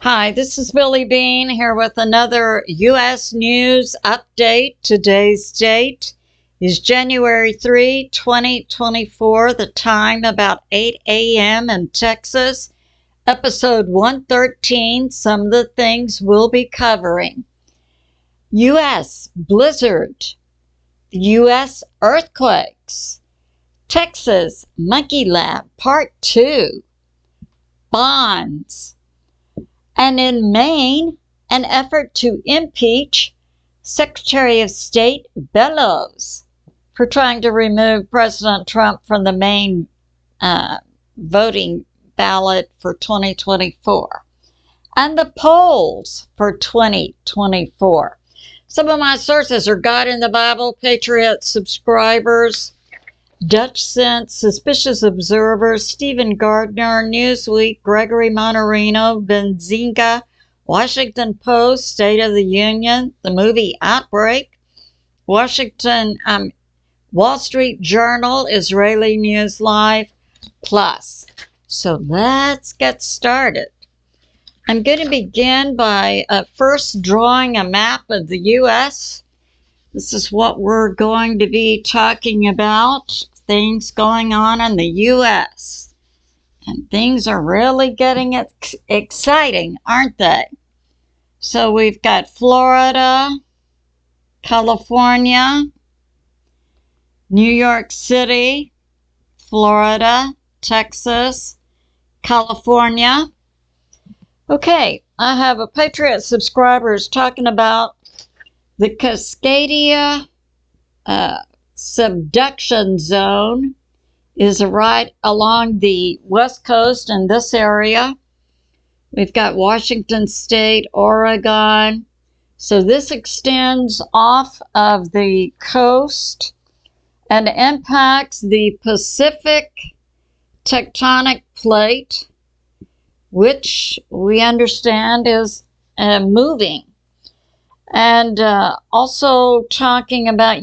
Hi, this is Billie Beene here with another U.S. News Update. Today's date is January 3, 2024. The time about 8 a.m. in Texas. Episode 113. Some of the things we'll be covering. U.S. blizzard. U.S. earthquakes. Texas Monkey Lab Part 2. Bonds. And in Maine, an effort to impeach Secretary of State Bellows for trying to remove President Trump from the Maine voting ballot for 2024. And the polls for 2024. Some of my sources are God in the Bible, Patriot Subscribers, DITCHSINSE, Suspicious Observers, Stephen Gardner, Newsweek, Gregory Monorino, Benzinga, Washington Post, State of the Union, the movie Outbreak, Wall Street Journal, Israeli News Live, plus. So let's get started. I'm going to begin by first drawing a map of the U.S. This is what we're going to be talking about, things going on in the U.S. And things are really getting exciting, aren't they? So we've got Florida, California, New York City, Florida, Texas, California. Okay, I have a Patriot Subscribers talking about the Cascadia subduction zone is right along the west coast in this area. We've got Washington State, Oregon. So this extends off of the coast and impacts the Pacific tectonic plate, which we understand is moving. And also talking about,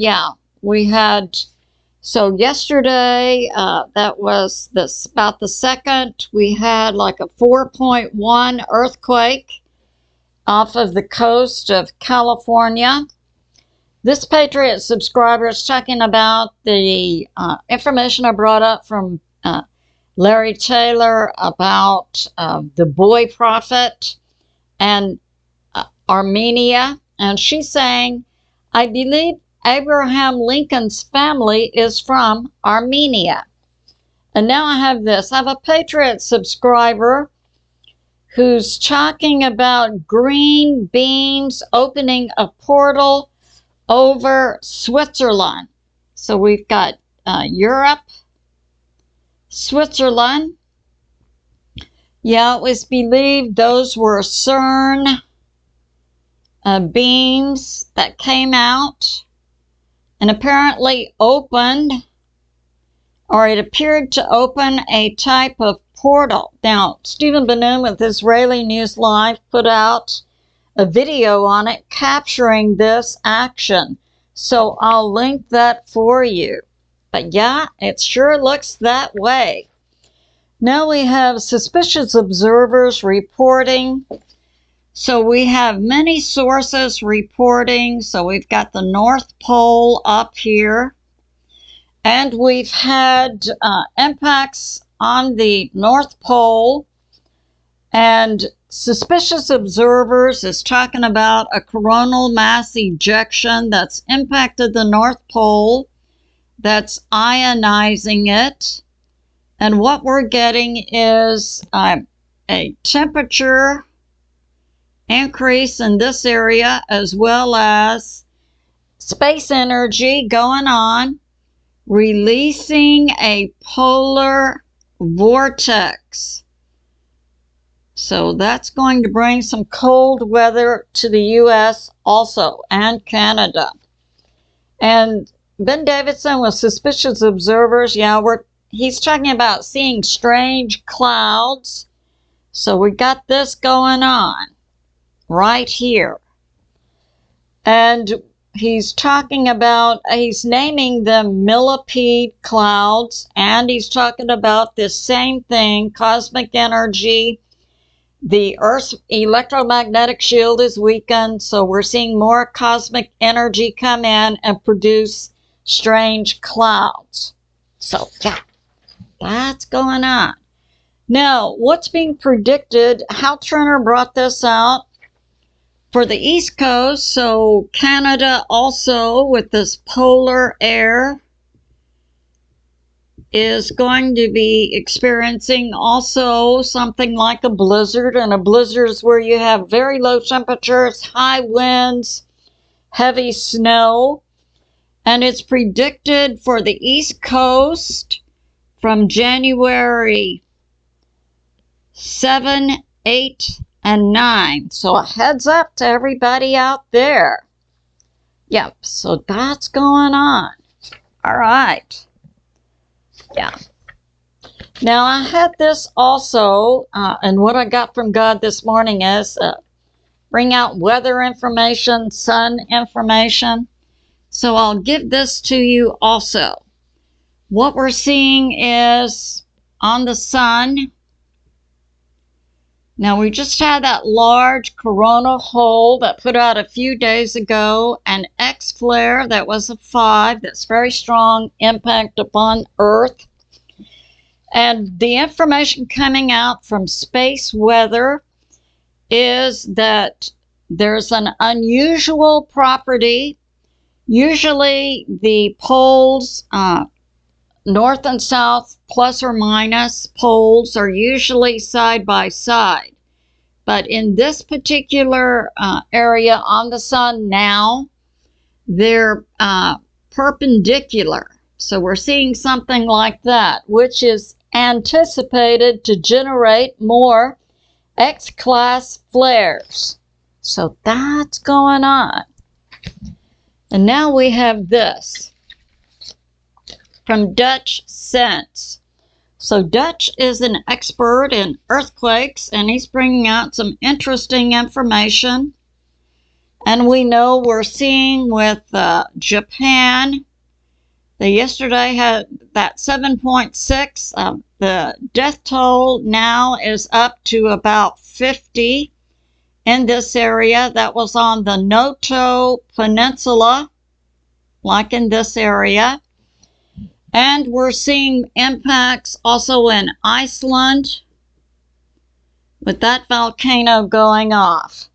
we had, so yesterday, that was about the second, we had like a 4.1 earthquake off of the coast of California. This Patriot Subscriber is talking about the information I brought up from Larry Taylor about the boy prophet and Armenia. And she's saying, I believe Abraham Lincoln's family is from Armenia. And now I have this. I have a Patriot Subscriber who's talking about green beans opening a portal over Switzerland. So we've got Europe, Switzerland. Yeah, it was believed those were CERN beams that came out and apparently opened, or it appeared to open a type of portal. Now, Stephen Bannon with Israeli News Live put out a video on it capturing this action. So I'll link that for you. But yeah, it sure looks that way. Now we have Suspicious Observers reporting. So we have many sources reporting. So we've got the North Pole up here. And we've had impacts on the North Pole. And Suspicious Observers is talking about a coronal mass ejection that's impacted the North Pole, that's ionizing it. And what we're getting is a temperature increase in this area, as well as space energy going on, releasing a polar vortex. So that's going to bring some cold weather to the U.S. also, and Canada. And Ben Davidson with Suspicious Observers, he's talking about seeing strange clouds. So we got this going on right here. And he's talking about, he's naming them millipede clouds, and he's talking about this same thing, cosmic energy The Earth's electromagnetic shield is weakened, so we're seeing more cosmic energy come in and produce strange clouds. So, yeah, that's going on. Now, what's being predicted, Hal Turner brought this out for the East Coast, so Canada also with this polar air is going to be experiencing also something like a blizzard, and a blizzard is where you have very low temperatures, high winds, heavy snow, and it's predicted for the East Coast from January 7, 8, and 9. So a heads up to everybody out there. Yep, so that's going on. All right. Yeah. Now, I had this also, and what I got from God this morning is bring out weather information, sun information. So I'll give this to you also. What we're seeing is on the sun. Now, we just had that large coronal hole that put out a few days ago, an X flare that was a 5, that's very strong impact upon Earth. And the information coming out from space weather is that there's an unusual property. Usually the poles, north and south, plus or minus poles, are usually side by side. But in this particular area on the sun now, they're perpendicular. So we're seeing something like that, which is anticipated to generate more X-class flares. So that's going on. And now we have this from DITCHSINSE. So Dutch is an expert in earthquakes, and he's bringing out some interesting information. And we know we're seeing with Japan, they yesterday had that 7.6. The death toll now is up to about 50 in this area. That was on the Noto Peninsula, like in this area. And we're seeing impacts also in Iceland with that volcano going off.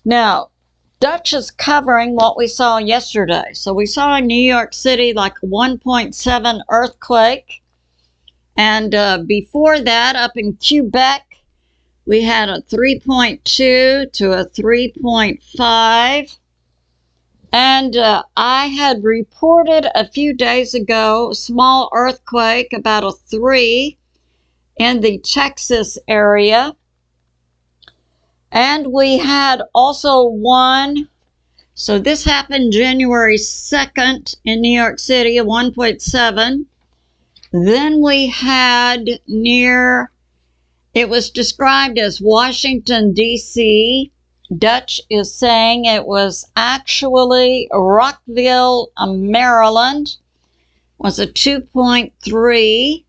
Now, Dutch is covering what we saw yesterday. So we saw in New York City like a 1.7 earthquake. And before that, up in Quebec, we had a 3.2 to a 3.5. And I had reported a few days ago a small earthquake, about a 3, in the Texas area. And we had also one, so this happened January 2nd in New York City, a 1.7. Then we had near, it was described as Washington, D.C. Dutch is saying it was actually Rockville, Maryland, was a 2.3.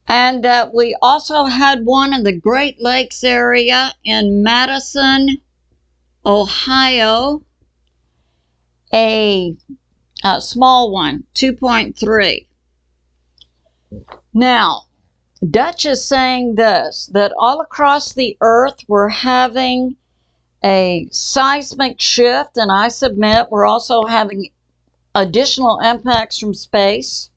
And that we also had one in the Great Lakes area in Madison, Ohio, a small one, 2.3. Now, Dutch is saying this, that all across the earth we're having a seismic shift, and I submit we're also having additional impacts from space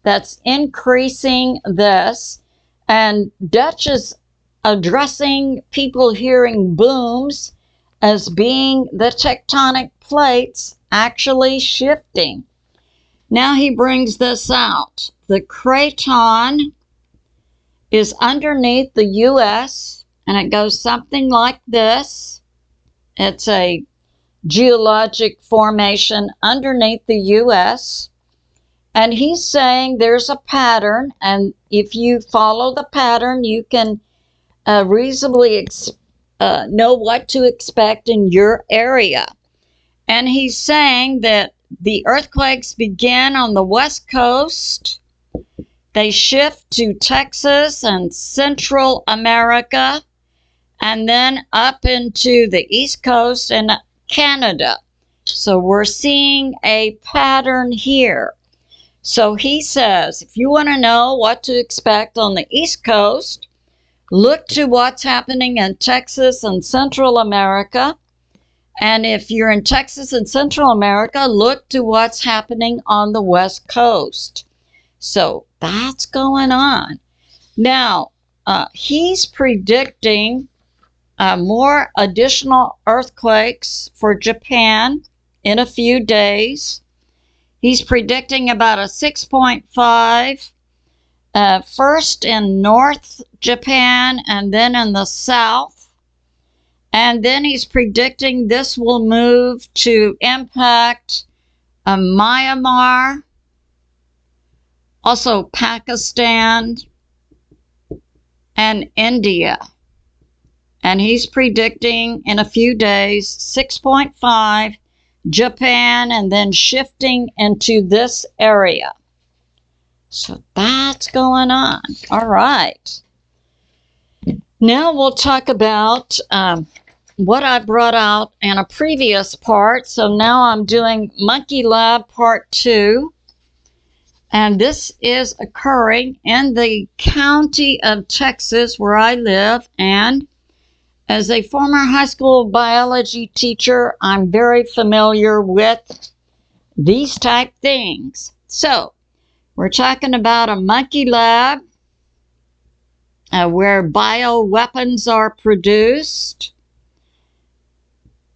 that's increasing this. And Dutch is addressing people hearing booms as being the tectonic plates actually shifting. Now he brings this out. The craton is underneath the U.S., and it goes something like this. It's a geologic formation underneath the U.S., and he's saying there's a pattern, and if you follow the pattern, you can reasonably know what to expect in your area. And he's saying that the earthquakes begin on the West Coast, They shift to Texas and Central America, and then up into the East Coast and Canada. So we're seeing a pattern here. So he says, if you want to know what to expect on the East Coast, look to what's happening in Texas and Central America. And if you're in Texas and Central America, look to what's happening on the West Coast. So that's going on. Now, he's predicting more additional earthquakes for Japan in a few days. He's predicting about a 6.5 first in North Japan and then in the South. And then he's predicting this will move to impact Myanmar, also Pakistan, and India. And he's predicting in a few days 6.5 Japan and then shifting into this area. So that's going on. All right. Now we'll talk about what I brought out in a previous part. So now I'm doing Monkey Lab Part 2. And this is occurring in the county of Texas where I live. And as a former high school biology teacher, I'm very familiar with these type things. So we're talking about a monkey lab where bioweapons are produced.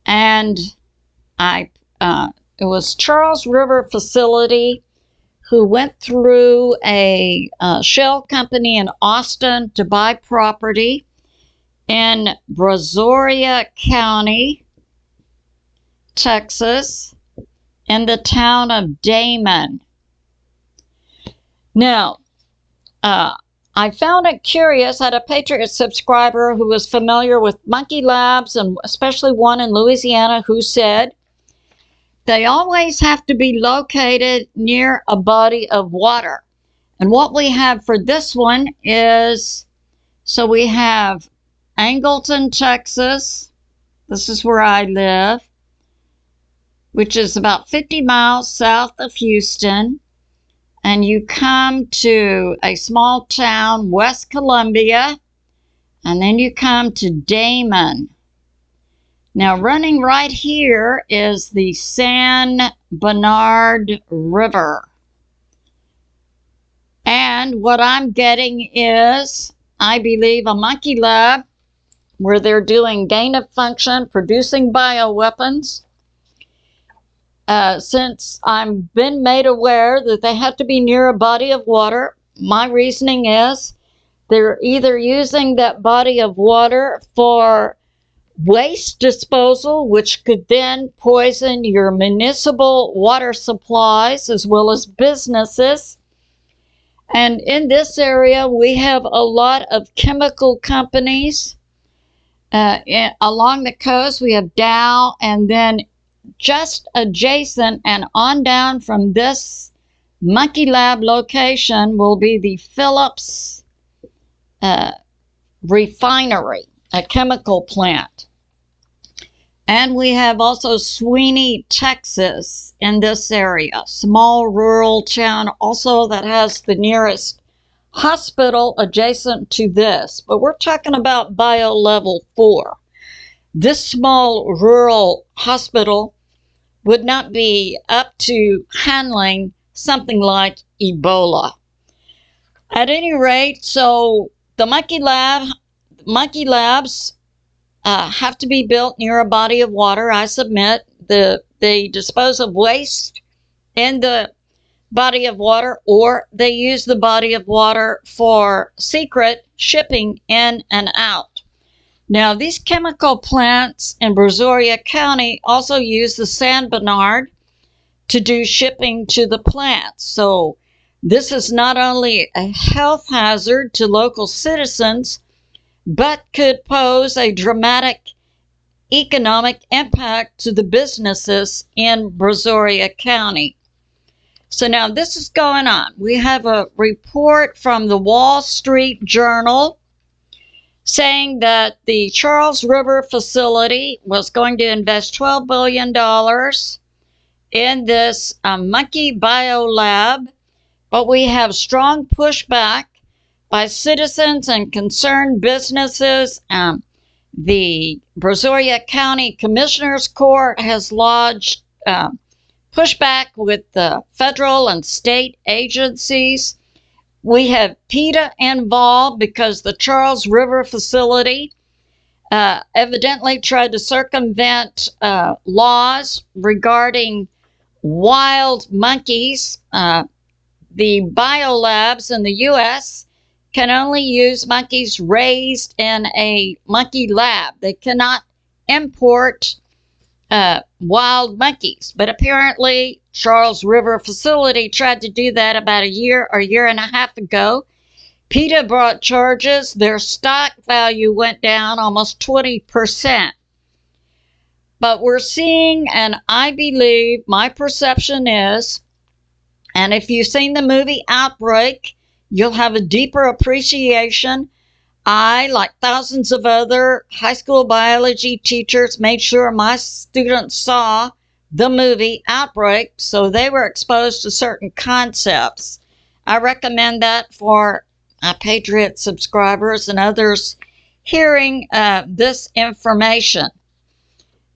And it was Charles River Facility who went through a shell company in Austin to buy property in Brazoria County, Texas, in the town of Damon. Now, I found it curious. I had a Patriot subscriber who was familiar with monkey labs, and especially one in Louisiana, who said they always have to be located near a body of water. And what we have for this one is, so we have Angleton, Texas. This is where I live, which is about 50 miles south of Houston. And you come to a small town, West Columbia, and then you come to Damon. Now, running right here is the San Bernard River. And what I'm getting is, I believe, a monkey lab where they're doing gain of function, producing bioweapons. Since I've been made aware that they have to be near a body of water, my reasoning is they're either using that body of water for waste disposal, which could then poison your municipal water supplies as well as businesses. And in this area, we have a lot of chemical companies. Along the coast, we have Dow, and then just adjacent and on down from this monkey lab location will be the Phillips refinery, a chemical plant. And we have also Sweeney, Texas in this area, small rural town also that has the nearest hospital adjacent to this. But we're talking about bio level 4. This small rural hospital would not be up to handling something like Ebola. At any rate, so the monkey labs have to be built near a body of water. I submit they dispose of waste in the body of water, or they use the body of water for secret shipping in and out. Now, these chemical plants in Brazoria County also use the San Bernard to do shipping to the plants. So this is not only a health hazard to local citizens, but could pose a dramatic economic impact to the businesses in Brazoria County. So now this is going on. We have a report from the Wall Street Journal saying that the Charles River facility was going to invest $12 billion in this monkey biolab, but we have strong pushback by citizens and concerned businesses. The Brazoria County Commissioners Court has lodged pushback with the federal and state agencies. We have PETA involved because the Charles River facility evidently tried to circumvent laws regarding wild monkeys. The biolabs in the U.S. can only use monkeys raised in a monkey lab. They cannot import wild monkeys. But apparently, Charles River facility tried to do that about a year and a half ago. PETA brought charges. Their stock value went down almost 20%. But we're seeing, and I believe, my perception is, and if you've seen the movie Outbreak, you'll have a deeper appreciation. I, like thousands of other high school biology teachers, made sure my students saw the movie Outbreak, so they were exposed to certain concepts. I recommend that for Patriot subscribers and others hearing this information.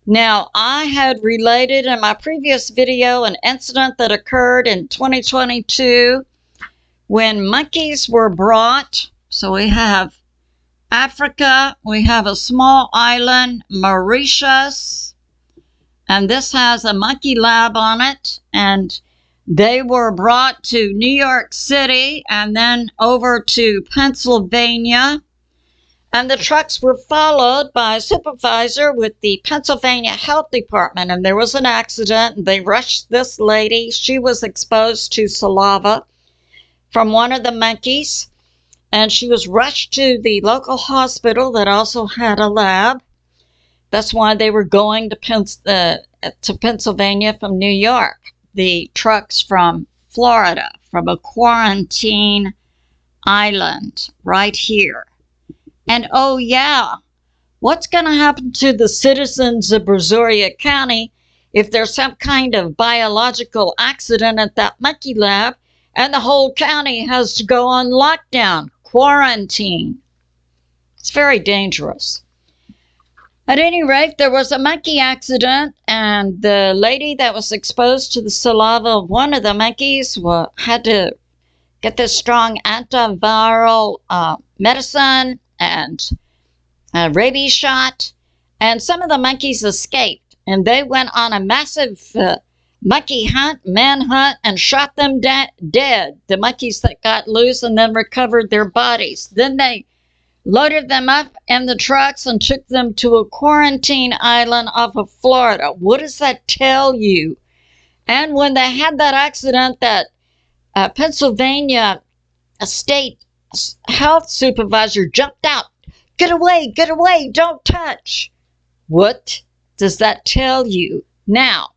Now, I had related in my previous video an incident that occurred in 2022 when monkeys were brought. So we have Africa, we have a small island, Mauritius, and this has a monkey lab on it, and they were brought to New York City and then over to Pennsylvania. And the trucks were followed by a supervisor with the Pennsylvania Health Department. And there was an accident, and they rushed this lady. She was exposed to saliva from one of the monkeys, and she was rushed to the local hospital that also had a lab. That's why they were going to Pennsylvania from New York. The trucks from Florida, from a quarantine island right here. And oh yeah, what's going to happen to the citizens of Brazoria County if there's some kind of biological accident at that monkey lab and the whole county has to go on lockdown, quarantine? It's very dangerous. At any rate, there was a monkey accident, and the lady that was exposed to the saliva of one of the monkeys had to get this strong antiviral medicine and a rabies shot, and some of the monkeys escaped, and they went on a massive monkey manhunt, and shot them dead, the monkeys that got loose, and then recovered their bodies. Then they loaded them up in the trucks and took them to a quarantine island off of Florida. What does that tell you? And when they had that accident, that Pennsylvania state health supervisor jumped out. Get away, don't touch. What does that tell you? Now,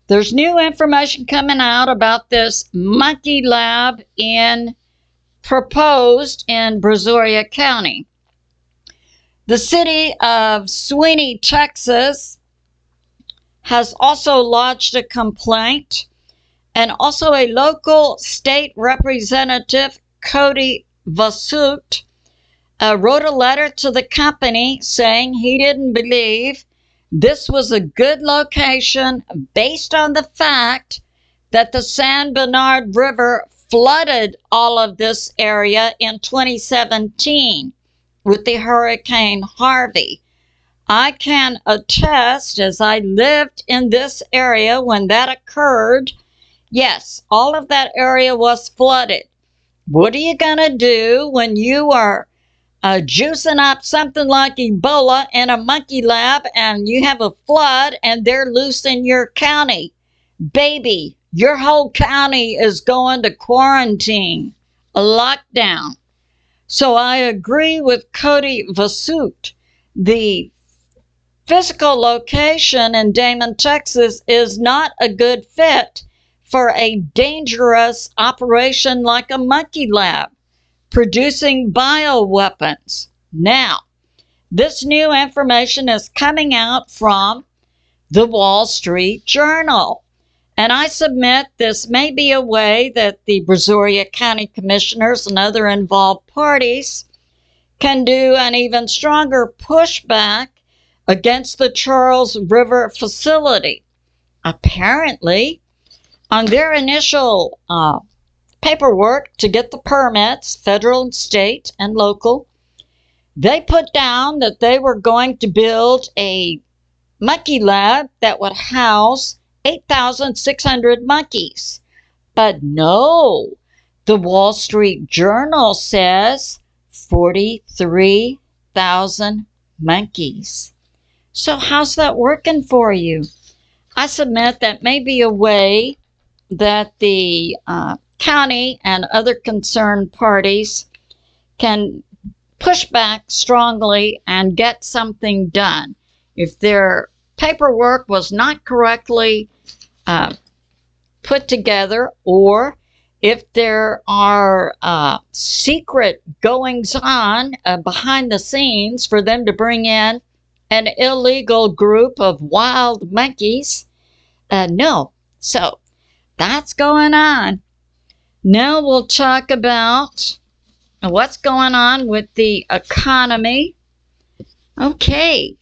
there's new information coming out about this monkey lab proposed in Brazoria County. The city of Sweeny, Texas, has also lodged a complaint, and also a local state representative, Cody Vasut, wrote a letter to the company saying he didn't believe this was a good location based on the fact that the San Bernard River flooded all of this area in 2017 with the Hurricane Harvey. I can attest, as I lived in this area when that occurred, yes, all of that area was flooded. What are you going to do when you are juicing up something like Ebola in a monkey lab and you have a flood and they're loose in your county? Baby, your whole county is going to quarantine, a lockdown. So I agree with Cody Vasut. The physical location in Damon, Texas is not a good fit for a dangerous operation like a monkey lab, producing bioweapons. Now, this new information is coming out from the Wall Street Journal. And I submit this may be a way that the Brazoria County Commissioners and other involved parties can do an even stronger pushback against the Charles River facility. Apparently, on their initial paperwork to get the permits, federal, state, and local, they put down that they were going to build a monkey lab that would house 8,600 monkeys. But no, the Wall Street Journal says 43,000 monkeys. So how's that working for you? I submit that may be a way that the county and other concerned parties can push back strongly and get something done. If their paperwork was not correctly put together, or if there are secret goings on behind the scenes for them to bring in an illegal group of wild monkeys, no. So that's going on. Now we'll talk about what's going on with the economy. Okay.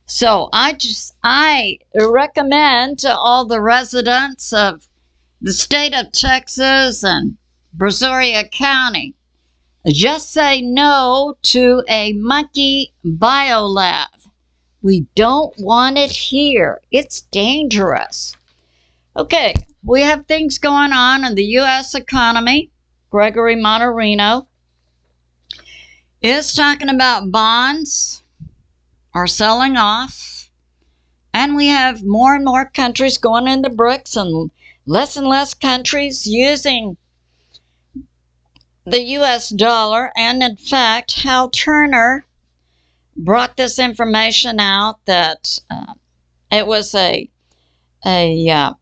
So I recommend to all the residents of the state of Texas and Brazoria County, just say no to a monkey biolab. We don't want it here. It's dangerous. Okay, we have things going on in the U.S. economy. Gregory Monterino is talking about bonds are selling off. And we have more and more countries going into BRICS and less countries using the U.S. dollar. And in fact, Hal Turner brought this information out that it was a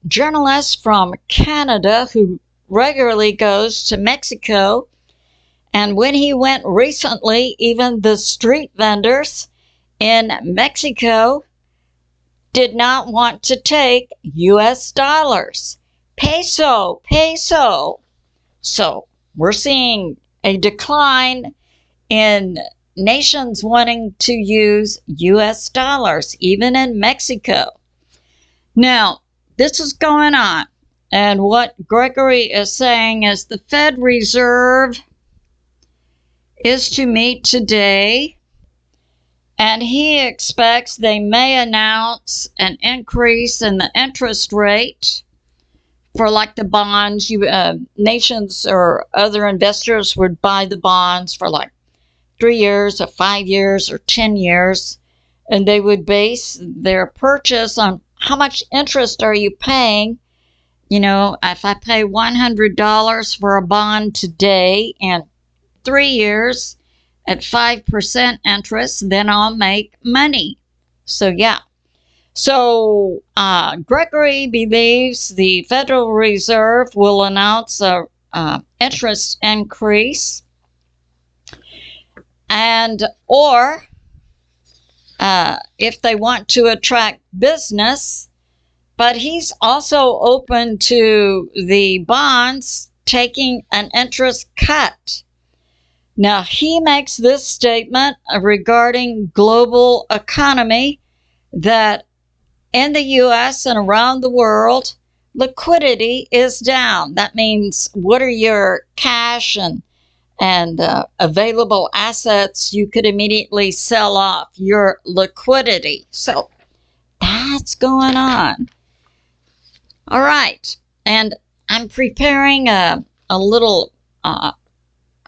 journalist from Canada who regularly goes to Mexico. And when he went recently, even the street vendors in Mexico did not want to take U.S. dollars. Peso. So we're seeing a decline in nations wanting to use U.S. dollars, even in Mexico. Now, this is going on. And what Gregory is saying is the Fed Reserve is to meet today, and he expects they may announce an increase in the interest rate for like the bonds. Nations or other investors would buy the bonds for like 3 years or 5 years or 10 years, and they would base their purchase on how much interest are you paying. You know, if I pay $100 for a bond today and 3 years at 5% interest, then I'll make money. So, yeah. So, Gregory believes the Federal Reserve will announce a interest increase, and or if they want to attract business. But he's also open to the bonds taking an interest cut. Now, he makes this statement regarding global economy that in the U.S. and around the world, liquidity is down. That means what are your cash and available assets you could immediately sell off, your liquidity. So that's going on. All right, and I'm preparing a little a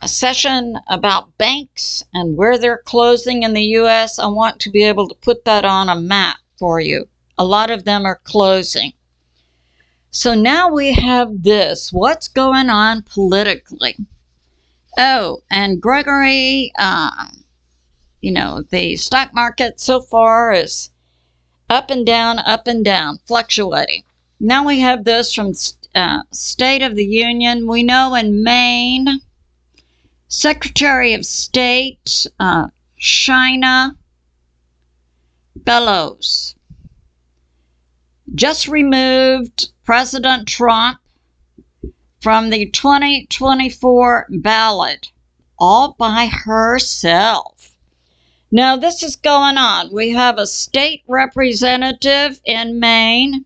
session about banks and where they're closing in the U.S. I want to be able to put that on a map for you. A lot of them are closing. So now we have this. What's going on politically? Oh, and Gregory, the stock market so far is up and down, fluctuating. Now we have this from State of the Union. We know in Maine, Secretary of State China Bellows just removed President Trump from the 2024 ballot all by herself. Now this is going on. We have a state representative in Maine,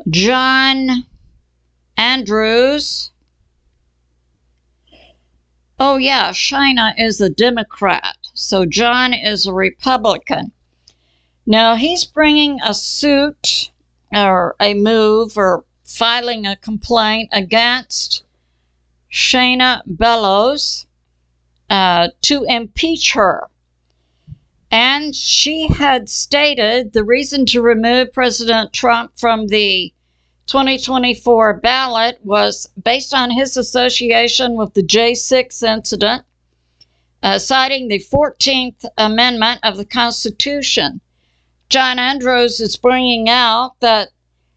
John Andrews. Oh yeah, China is a Democrat, so John is a Republican. Now he's bringing a suit or a move or filing a complaint against Shayna Bellows to impeach her. And she had stated the reason to remove President Trump from the 2024 ballot was based on his association with the J6 incident, citing the 14th Amendment of the Constitution. John Andrews is bringing out that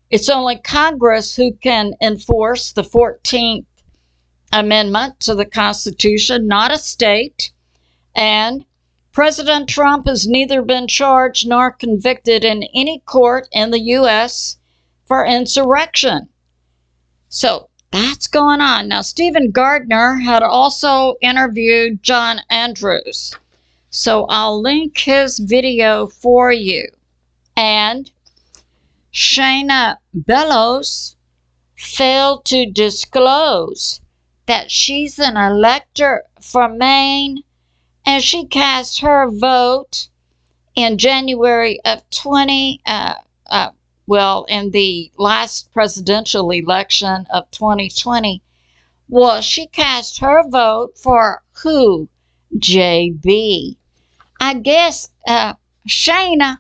it's only Congress who can enforce the 14th Amendment to the Constitution, not a state. And President Trump has neither been charged nor convicted in any court in the U.S. for insurrection. So that's going on. Now, Stephen Gardner had also interviewed John Andrews. So I'll link his video for you. And Shayna Bellows failed to disclose that she's an elector for Maine, and she cast her vote in January of in the last presidential election of 2020. Well, she cast her vote for who? JB. I guess Shayna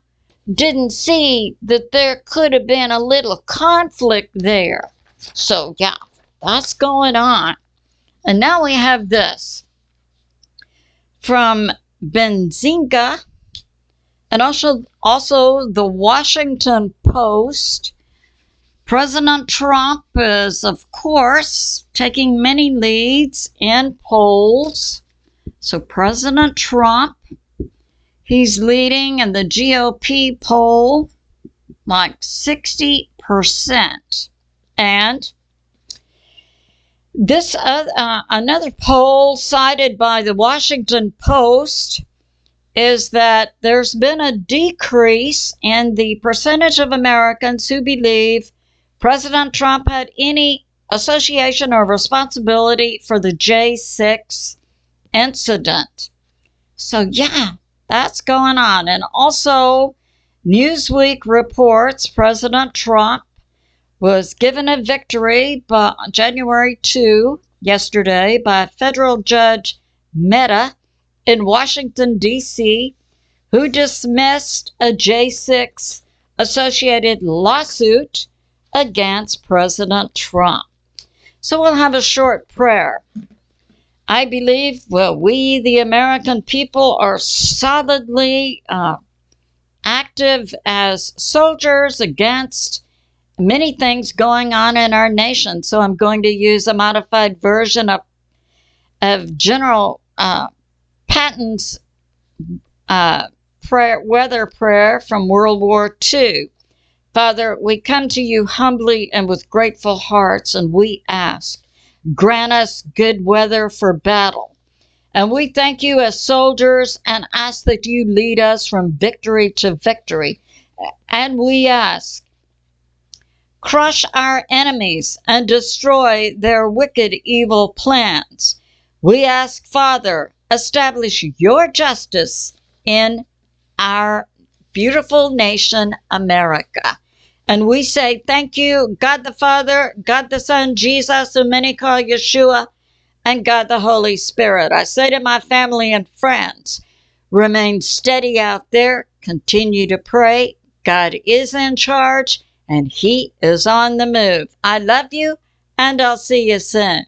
didn't see that there could have been a little conflict there. So yeah, that's going on. And now we have this from Benzinga and also the Washington Post. President Trump is, of course, taking many leads in polls. So President Trump, he's leading in the GOP poll like 60%. And this another poll cited by the Washington Post is that there's been a decrease in the percentage of Americans who believe President Trump had any association or responsibility for the J6 incident. So yeah, that's going on. And also, Newsweek reports President Trump was given a victory on January 2, yesterday, by federal judge Mehta in Washington, D.C., who dismissed a J6 associated lawsuit against President Trump. So we'll have a short prayer. I believe, we, the American people, are solidly active as soldiers against many things going on in our nation. So I'm going to use a modified version of General Patton's weather prayer from World War II. Father, we come to you humbly and with grateful hearts, and we ask, grant us good weather for battle. And we thank you as soldiers and ask that you lead us from victory to victory. And we ask, crush our enemies and destroy their wicked, evil plans. We ask, Father, establish your justice in our beautiful nation, America. And we say thank you, God the Father, God the Son, Jesus, whom many call Yeshua, and God the Holy Spirit. I say to my family and friends, remain steady out there, continue to pray. God is in charge, and he is on the move. I love you, and I'll see you soon.